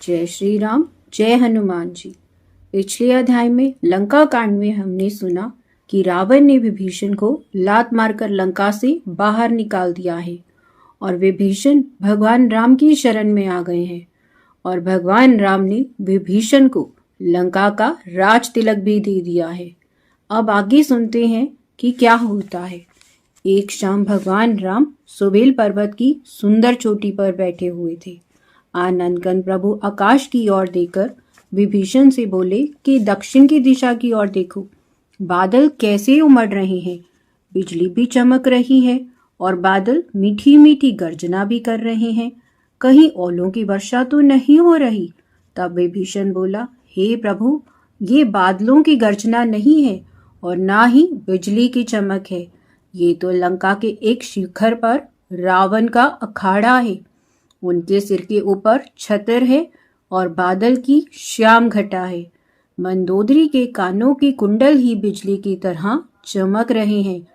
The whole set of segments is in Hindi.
जय श्री राम, जय हनुमान जी। पिछले अध्याय में लंका कांड में हमने सुना कि रावण ने विभीषण को लात मारकर लंका से बाहर निकाल दिया है और विभीषण भगवान राम की शरण में आ गए हैं और भगवान राम ने विभीषण को लंका का राज तिलक भी दे दिया है। अब आगे सुनते हैं कि क्या होता है। एक शाम भगवान राम सुबेल पर्वत की सुंदर चोटी पर बैठे हुए थे। आनंदगण प्रभु आकाश की ओर देखकर विभीषण से बोले कि दक्षिण की दिशा की ओर देखो, बादल कैसे उमड़ रहे हैं, बिजली भी चमक रही है और बादल मीठी मीठी गर्जना भी कर रहे हैं, कहीं ओलों की वर्षा तो नहीं हो रही। तब विभीषण बोला, हे प्रभु, ये बादलों की गर्जना नहीं है और ना ही बिजली की चमक है, ये तो लंका के एक शिखर पर रावण का अखाड़ा है। उनके सिर के ऊपर छतर है और बादल की श्याम घटा है। मंदोदरी के कानों की कुंडल ही बिजली की तरह चमक रहे हैं।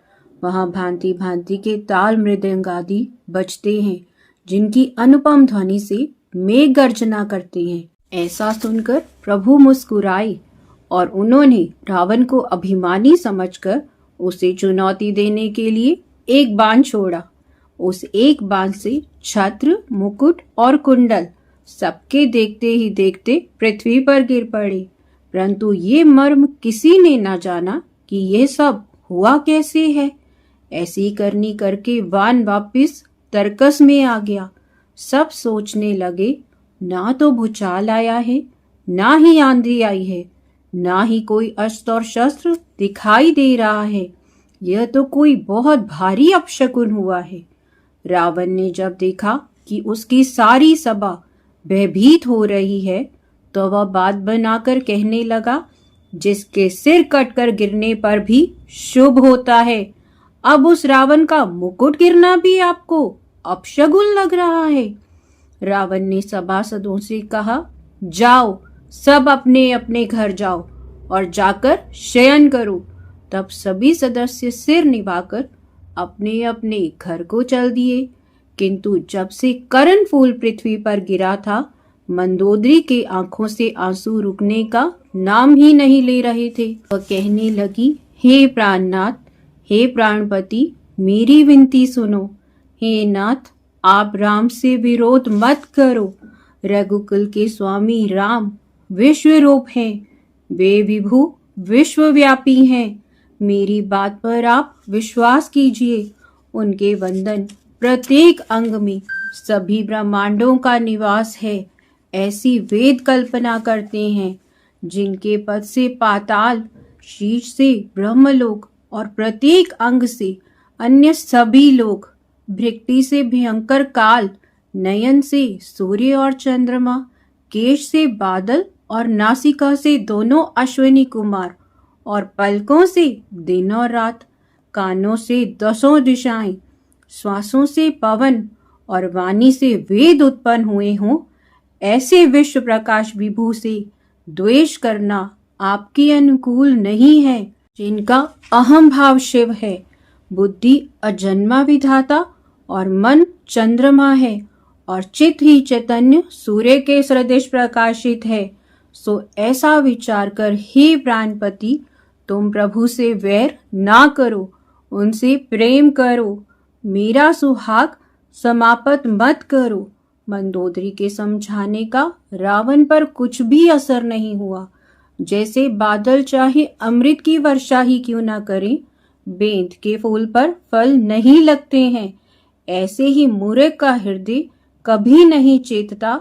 वहां भांति भांति के ताल मृदंग आदि बजते हैं, जिनकी अनुपम ध्वनि से मेघ गर्जना करते हैं। ऐसा सुनकर प्रभु मुस्कुराए और उन्होंने रावण को अभिमानी समझकर उसे चुनौती देने के लिए एक बाण छोड़ा। उस एक बाण से छत्र, मुकुट और कुंडल सबके देखते ही देखते पृथ्वी पर गिर पड़े। परंतु ये मर्म किसी ने न जाना कि यह सब हुआ कैसे है। ऐसी करनी करके बाण वापिस तरकस में आ गया। सब सोचने लगे, ना तो भूचाल आया है, ना ही आंधी आई है, ना ही कोई अस्त्र और शस्त्र दिखाई दे रहा है। यह तो कोई बहुत भारी अपशकुन हुआ है। रावण ने जब देखा कि उसकी सारी सभा भयभीत हो रही है, तो वह बात बनाकर कहने लगा, जिसके सिर कटकर गिरने पर भी शुभ होता है, अब उस रावण का मुकुट गिरना भी आपको अपशगुन लग रहा है। रावण ने सभासदों से कहा, जाओ, सब अपने अपने घर जाओ और जाकर शयन करो। तब सभी सदस्य सिर निभाकर अपने अपने घर को चल दिए। किंतु जब से करण फूल पृथ्वी पर गिरा था, मंदोदरी के आंखों से आंसू रुकने का नाम ही नहीं ले रहे थे। वह कहने लगी, हे प्राणनाथ, हे प्राणपति, मेरी विनती सुनो। हे नाथ, आप राम से विरोध मत करो। रघुकुल के स्वामी राम विश्व रूप हैं, वे विभु विश्वव्यापी हैं। मेरी बात पर आप विश्वास कीजिए। उनके वंदन प्रत्येक अंग में सभी ब्रह्मांडों का निवास है, ऐसी वेद कल्पना करते हैं। जिनके पद से पाताल, शीश से ब्रह्मलोक और प्रत्येक अंग से अन्य सभी लोग, भृक्ति से भयंकर काल, नयन से सूर्य और चंद्रमा, केश से बादल और नासिका से दोनों अश्विनी कुमार और पलकों से दिन और रात, कानों से 10 दिशाएं, श्वासों से पवन और वाणी से वेद उत्पन्न हुए हों, ऐसे विश्व प्रकाश विभू से द्वेष करना आपके अनुकूल नहीं है। जिनका अहम भाव शिव है, बुद्धि अजन्मा विधाता और मन चंद्रमा है और चित्त ही चैतन्य सूर्य के सदृश प्रकाशित है। सो ऐसा विचार कर हे प्राणपति, तुम प्रभु से वैर ना करो, उनसे प्रेम करो, मेरा सुहाग समाप्त मत करो। मंदोदरी के समझाने का रावण पर कुछ भी असर नहीं हुआ। जैसे बादल चाहे अमृत की वर्षा ही क्यों ना करें, बेंत के फूल पर फल नहीं लगते हैं, ऐसे ही मूर्ख का हृदय कभी नहीं चेतता,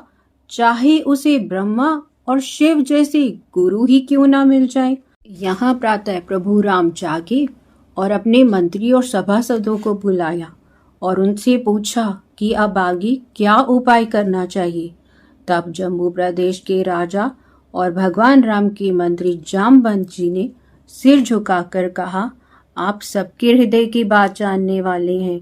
चाहे उसे ब्रह्मा और शिव जैसे गुरु ही क्यों ना मिल जाए। यहाँ प्रातः प्रभु राम जागे और अपने मंत्री और सभासदों को बुलाया और उनसे पूछा कि अब आगे क्या उपाय करना चाहिए। तब जम्मू प्रदेश के राजा और भगवान राम के मंत्री जामवंत जी ने सिर झुकाकर कहा, आप सबके हृदय की बात जानने वाले हैं।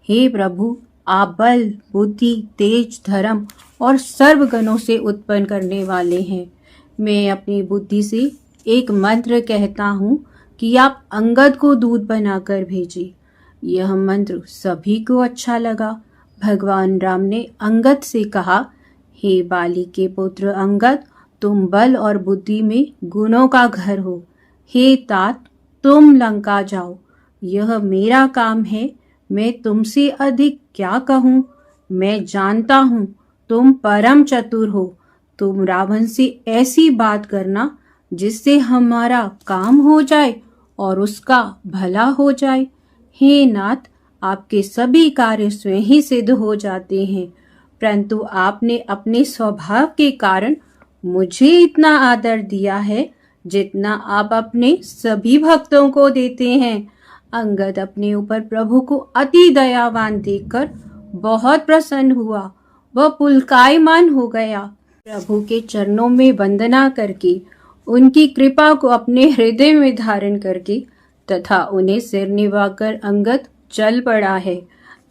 हे प्रभु, आप बल, बुद्धि, तेज, धर्म और सर्वगुणों से उत्पन्न करने वाले हैं। मैं अपनी बुद्धि से एक मंत्र कहता हूँ कि आप अंगद को दूत बनाकर भेजिए। यह मंत्र सभी को अच्छा लगा। भगवान राम ने अंगद से कहा, हे बाली के पुत्र अंगद, तुम बल और बुद्धि में गुणों का घर हो। हे तात, तुम लंका जाओ, यह मेरा काम है। मैं तुमसे अधिक क्या कहूँ। मैं जानता हूँ तुम परम चतुर हो। तुम रावण से ऐसी बात करना जिससे हमारा काम हो जाए और उसका भला हो जाए। हे नाथ, आपके सभी कार्य स्वयं ही सिद्ध हो जाते हैं, परंतु आपने अपने स्वभाव के कारण मुझे इतना आदर दिया है जितना आप अपने सभी भक्तों को देते हैं। अंगद अपने ऊपर प्रभु को अति दयावान देखकर बहुत प्रसन्न हुआ। वह पुलकायमान हो गया। प्रभु के चरणों में वंदना करके, उनकी कृपा को अपने हृदय में धारण करके तथा उन्हें सिर निभाकर अंगद चल पड़ा है।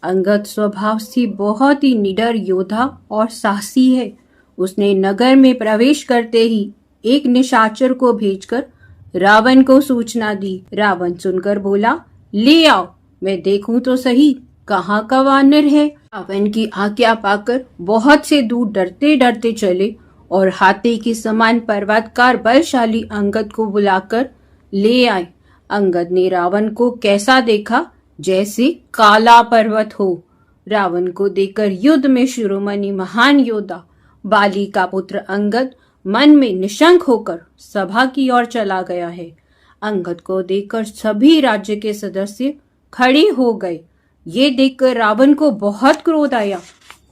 अंगद स्वभाव से बहुत ही निडर योद्धा और साहसी है। उसने नगर में प्रवेश करते ही एक निशाचर को भेजकर रावण को सूचना दी। रावण सुनकर बोला, ले आओ, मैं देखूं तो सही कहाँ का वानर है। रावण की आज्ञा पाकर बहुत से दूर डरते डरते चले और हाथी के समान पर्वतकार बलशाली अंगद को बुलाकर ले आए। अंगद ने रावण को कैसा देखा, जैसे काला पर्वत हो। रावण को देखकर युद्ध में शिरोमणि महान योद्धा बाली का पुत्र अंगद मन में निशंक होकर सभा की ओर चला गया है। अंगद को देखकर सभी राज्य के सदस्य खड़े हो गए। ये देखकर रावण को बहुत क्रोध आया।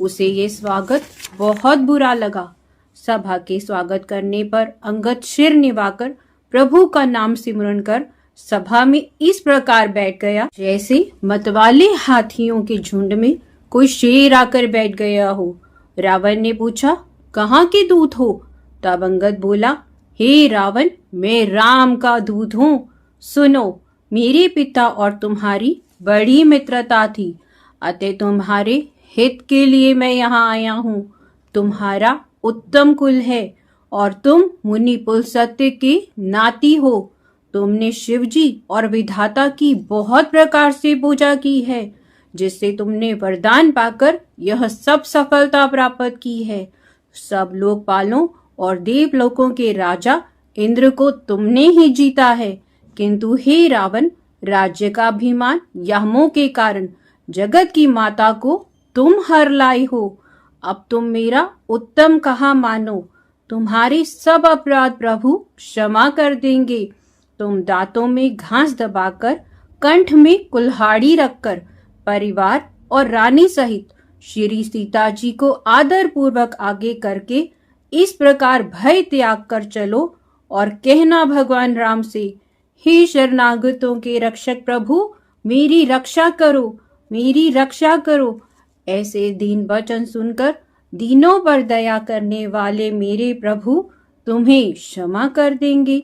उसे ये स्वागत बहुत बुरा लगा। सभा के स्वागत करने पर अंगद सिर निभाकर प्रभु का नाम सिमरन कर सभा में इस प्रकार बैठ गया जैसे मतवाले हाथियों के झुंड में कोई शेर आकर बैठ गया हो। रावण ने पूछा, कहाँ के दूत हो? तब अंगद बोला, हे रावण, मैं राम का दूत हूँ। सुनो, मेरे पिता और तुम्हारी बड़ी मित्रता थी, अतः तुम्हारे हित के लिए मैं यहाँ आया हूँ। तुम्हारा उत्तम कुल है और तुम मुनि पुल सत्य के नाती हो। तुमने शिवजी और विधाता की बहुत प्रकार से पूजा की है, जिससे तुमने वरदान पाकर यह सब सफलता प्राप्त की है। सब लोकपालों और देवलोकों के राजा इंद्र को तुमने ही जीता है, किंतु हे रावण, राज्य का अभिमान या मोह के कारण जगत की माता को तुम हर लाई हो। अब तुम मेरा उत्तम कहा मानो। तुम्हारे सब अपराध प्रभु क्षमा कर देंगे। तुम दांतों में घास दबाकर, कंठ में कुल्हाड़ी रखकर परिवार और रानी सहित श्री सीता जी को आदर पूर्वक आगे करके इस प्रकार भय त्याग कर चलो और कहना भगवान राम से, हे शरणागतों के रक्षक प्रभु, मेरी रक्षा करो, मेरी रक्षा करो। ऐसे दीन वचन सुनकर दीनों पर दया करने वाले मेरे प्रभु तुम्हें क्षमा कर देंगे।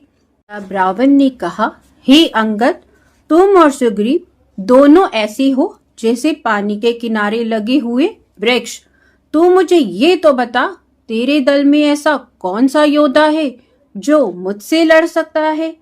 तब रावण ने कहा, हे अंगद, तुम और सुग्रीव दोनों ऐसे हो जैसे पानी के किनारे लगे हुए वृक्ष। तू मुझे ये तो बता, तेरे दल में ऐसा कौन सा योद्धा है जो मुझसे लड़ सकता है?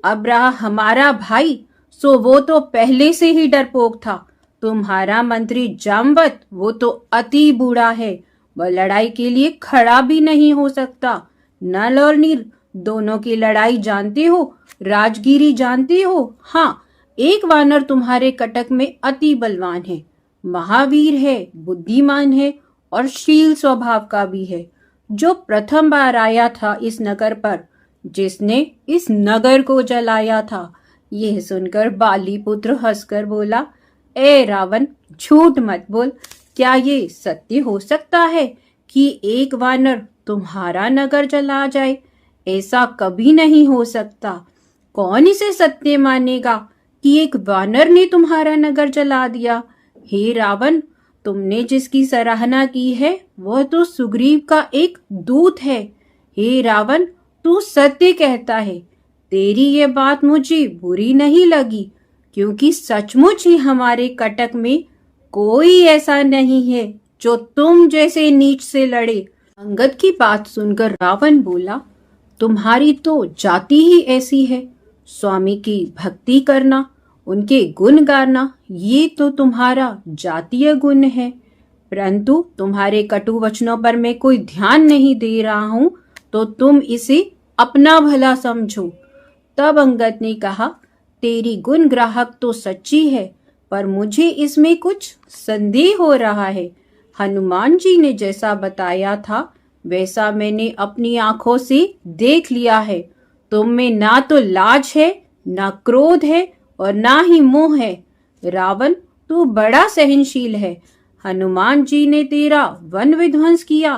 अब रहा हमारा भाई, सो वो तो पहले से ही डरपोक था। तुम्हारा मंत्री जामवत, वो तो अति बूढ़ा है, वह लड़ाई के लिए खड़ा भी नहीं हो सकता। नल और नील दोनों की लड़ाई जानते हो, राजगिरी जानते हो। हाँ, एक वानर तुम्हारे कटक में अति बलवान है, महावीर है, बुद्धिमान है और शील स्वभाव का भी है, जो प्रथम बार आया था इस नगर पर, जिसने इस नगर को जलाया था। यह सुनकर बाली पुत्र हंसकर बोला, ए रावण, झूठ मत बोल। क्या ये सत्य हो सकता है कि एक वानर तुम्हारा नगर जला जाए? ऐसा कभी नहीं हो सकता। कौन इसे सत्य मानेगा कि एक वानर ने तुम्हारा नगर जला दिया? हे रावण, तुमने जिसकी सराहना की है वह तो सुग्रीव का एक दूत है। हे रावण, तू सत्य कहता है। तेरी ये बात मुझे बुरी नहीं लगी, क्योंकि सचमुच ही हमारे कटक में कोई ऐसा नहीं है जो तुम जैसे नीच से लड़े। अंगद की बात सुनकर रावण बोला, तुम्हारी तो जाति ही ऐसी है। स्वामी की भक्ति करना, उनके गुण गाना, ये तो तुम्हारा जातीय गुण है। परंतु तुम्हारे कटु वचनों पर मैं कोई ध्यान नहीं दे रहा हूं, तो तुम इसे अपना भला समझो। तब अंगद ने कहा, तेरी गुण ग्राहक तो सच्ची है, पर मुझे इसमें कुछ संदेह हो रहा है। हनुमान जी ने जैसा बताया था वैसा मैंने अपनी आंखों से देख लिया है। तुम में ना तो लाज है, ना क्रोध है और ना ही मोह है। रावण, तू बड़ा सहनशील है। हनुमान जी ने तेरा वन विध्वंस किया,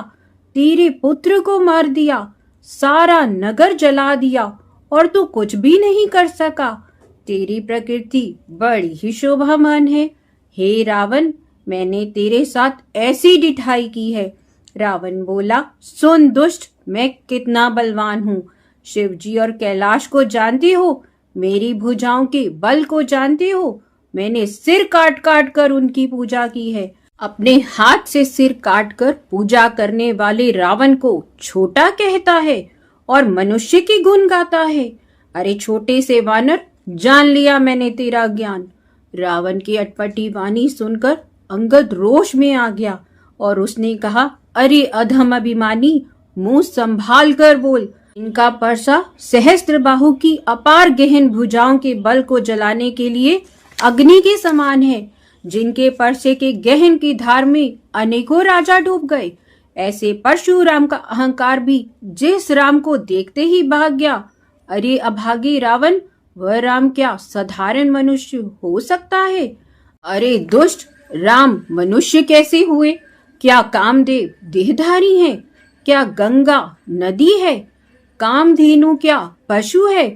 तेरे पुत्र को मार दिया, सारा नगर जला दिया और तू कुछ भी नहीं कर सका। तेरी प्रकृति बड़ी ही शोभामान है। हे रावण, मैंने तेरे साथ ऐसी डिठाई की है। रावण बोला, सुन दुष्ट, मैं कितना बलवान हूँ। शिव जी और कैलाश को जानते हो, मेरी भुजाओं के बल को जानते हो। मैंने सिर काट काट कर उनकी पूजा की है। अपने हाथ से सिर काट कर पूजा करने वाले रावण को छोटा कहता है और मनुष्य की गुण गाता है। अरे छोटे से वानर, जान लिया मैंने तेरा ज्ञान। रावण की अटपटी वाणी सुनकर अंगद रोष में आ गया और उसने कहा, अरे अधम अभिमानी, मुंह संभाल कर बोल। इनका परसा सहस्त्र बाहु की अपार गहन भुजाओं के बल को जलाने के लिए अग्नि के समान है। जिनके परसे के गहन की धार में अनेकों राजा डूब गए, ऐसे परशुराम का अहंकार भी जिस राम को देखते ही भाग गया। अरे अभागी रावण, वह राम क्या साधारण मनुष्य हो सकता है? अरे दुष्ट, राम मनुष्य कैसे हुए? क्या कामदेव देहधारी हैं? क्या गंगा नदी है? कामधेनु क्या पशु है?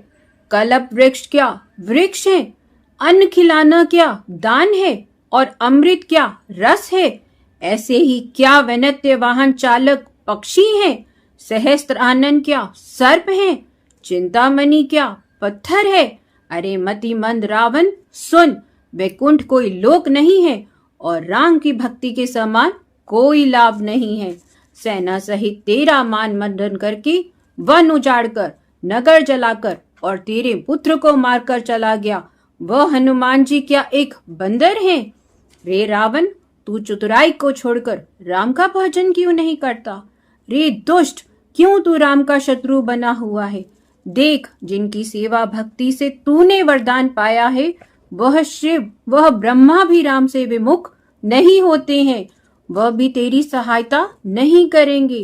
कल्प वृक्ष क्या वृक्ष है? अन्न खिलाना क्या दान है? और अमृत क्या रस है? ऐसे ही क्या वैनत्य वाहन चालक पक्षी हैं? सहस्त्र आनंद क्या सर्प हैं? चिंतामणि क्या पत्थर है? अरे मतिमंद रावण, सुन, वैकुंठ कोई लोक नहीं है और राम की भक्ति के समान कोई लाभ नहीं है। सेना सहित तेरा मान मंडन करके, वन उजाड़कर, नगर जलाकर और तेरे पुत्र को मारकर चला गया, वह हनुमान जी क्या एक बंदर है? रे रावण, तू चतुराई को छोड़कर राम का भजन क्यों नहीं करता? रे दुष्ट, क्यों तू राम का शत्रु बना हुआ है? देख, जिनकी सेवा भक्ति से तूने वरदान पाया है, वह शिव, वह ब्रह्मा भी राम से विमुख नहीं होते हैं। वह भी तेरी सहायता नहीं करेंगे।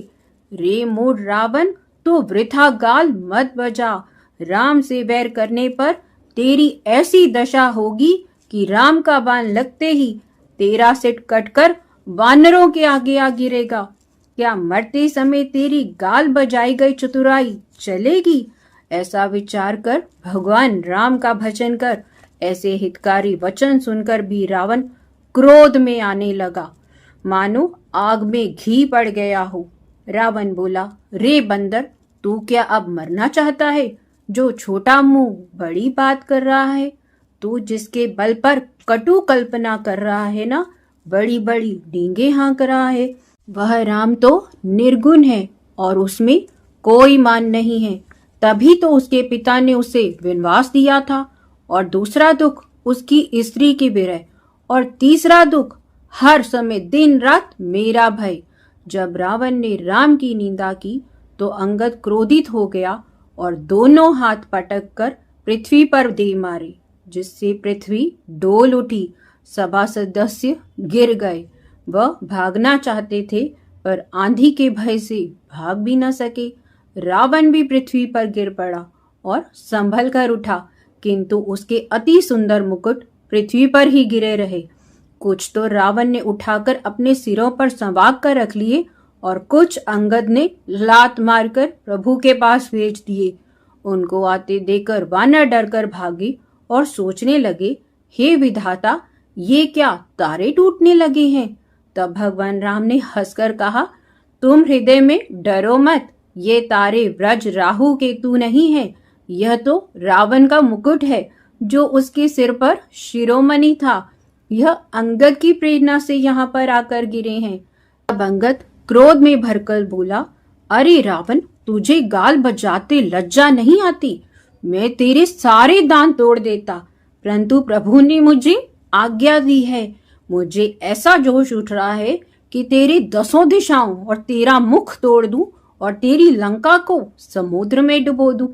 रे मूढ़ रावण, तू वृथा गाल मत बजा। राम से वैर करने पर तेरी ऐसी दशा होगी कि राम का बाण लगते ही तेरा सिर कटकर वानरों के आगे आ गिरेगा। क्या मरते समय तेरी गाल बजाई गई चतुराई चलेगी? ऐसा विचार कर भगवान राम का भजन कर। ऐसे हितकारी वचन सुनकर भी रावण क्रोध में आने लगा, मानो आग में घी पड़ गया हो। रावण बोला, रे बंदर, तू क्या अब मरना चाहता है? जो छोटा मुंह बड़ी बात कर रहा है, तू जिसके बल पर कटु कल्पना कर रहा है ना, बड़ी बड़ी डींगे हाँक रहा है, वह राम तो निर्गुण है और उसमें कोई मान नहीं है। तभी तो उसके पिता ने उसे वनवास दिया था। और दूसरा दुख उसकी स्त्री की विरह, और तीसरा दुख हर समय दिन रात मेरा भय। जब रावण ने राम की निंदा की तो अंगद क्रोधित हो गया और दोनों हाथ पटक कर पृथ्वी पर दे मारे, जिससे पृथ्वी डोल उठी। सभा सदस्य गिर गए। वह भागना चाहते थे पर आंधी के भय से भाग भी न सके। रावण भी पृथ्वी पर गिर पड़ा और संभल कर उठा, किंतु उसके अति सुंदर मुकुट पृथ्वी पर ही गिरे रहे। कुछ तो रावण ने उठाकर अपने सिरों पर संवार कर रख लिए और कुछ अंगद ने लात मारकर प्रभु के पास भेज दिए। उनको आते देखकर वानर डरकर भागे और सोचने लगे, हे विधाता, ये क्या तारे टूटने लगे हैं? तब भगवान राम ने हंसकर कहा, तुम हृदय में डरो मत, ये तारे व्रज राहु केतु नहीं है, यह तो रावण का मुकुट है जो उसके सिर पर शिरोमणि था। यह अंगद की प्रेरणा से यहाँ पर आकर गिरे हैं। अब अंगद क्रोध में भरकर बोला, अरे रावण, तुझे गाल बजाते लज्जा नहीं आती? मैं तेरे सारे दांत तोड़ देता, परंतु प्रभु ने मुझे आज्ञा दी है। मुझे ऐसा जोश उठ रहा है कि तेरी 10 दिशाओं और तेरा मुख तोड़ दूं और तेरी लंका को समुद्र में डुबो दूं।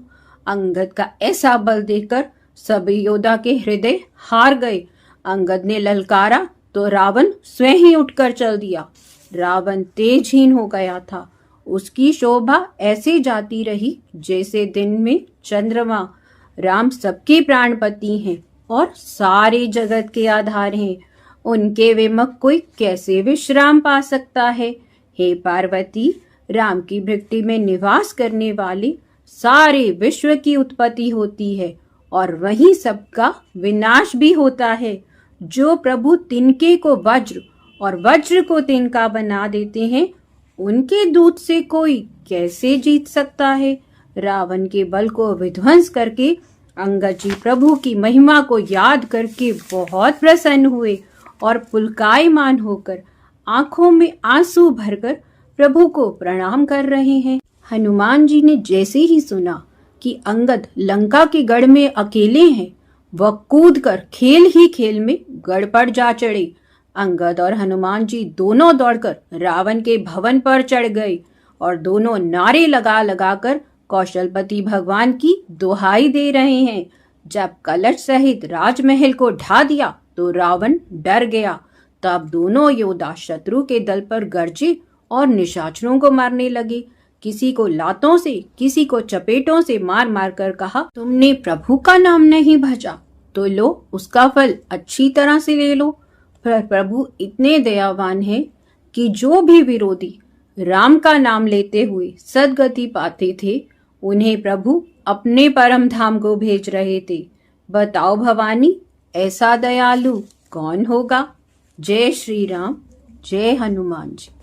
अंगद का ऐसा बल देखकर सभी योद्धा के हृदय हार गए। अंगद ने ललकारा तो रावण स्वयं ही उठकर चल दिया। रावण तेजहीन हो गया था। उसकी शोभा ऐसे जाती रही जैसे दिन में चंद्रमा। राम सबके प्राणपति हैं और सारे जगत के आधार हैं। उनके विमुख कोई कैसे विश्राम पा सकता है। हे पार्वती, राम की भक्ति में निवास करने वाली सारे विश्व की उत्पत्ति होती है और वहीं सबका विनाश भी होता है। जो प्रभु तिनके को वज्र और वज्र को तिनका बना देते हैं, उनके दूत से कोई कैसे जीत सकता है। रावण के बल को विध्वंस करके अंगद जी प्रभु की महिमा को याद करके बहुत प्रसन्न हुए और पुलकायमान होकर आंखों में आंसू भरकर प्रभु को प्रणाम कर रहे हैं। हनुमान जी ने जैसे ही सुना कि अंगद लंका के गढ़ में अकेले हैं, वह कूदकर खेल ही खेल में गढ़ पर जा चढ़े। अंगद और हनुमान जी दोनों दौड़कर रावण के भवन पर चढ़ गए और दोनों नारे लगा लगाकर कौशलपति भगवान की दुहाई दे रहे हैं। जब कलश सहित राजमहल को ढा दिया तो रावण डर गया। तब दोनों योद्धा शत्रु के दल पर गरजे और निशाचरों को मारने लगे। किसी को लातों से, किसी को चपेटों से मार मार कर कहा, तुमने प्रभु का नाम नहीं भजा तो लो उसका फल अच्छी तरह से ले लो। पर प्रभु इतने दयावान हैं कि जो भी विरोधी राम का नाम लेते हुए सदगति पाते थे, उन्हें प्रभु अपने परम धाम को भेज रहे थे। बताओ भवानी, ऐसा दयालु कौन होगा। जय श्री राम, जय हनुमान जी।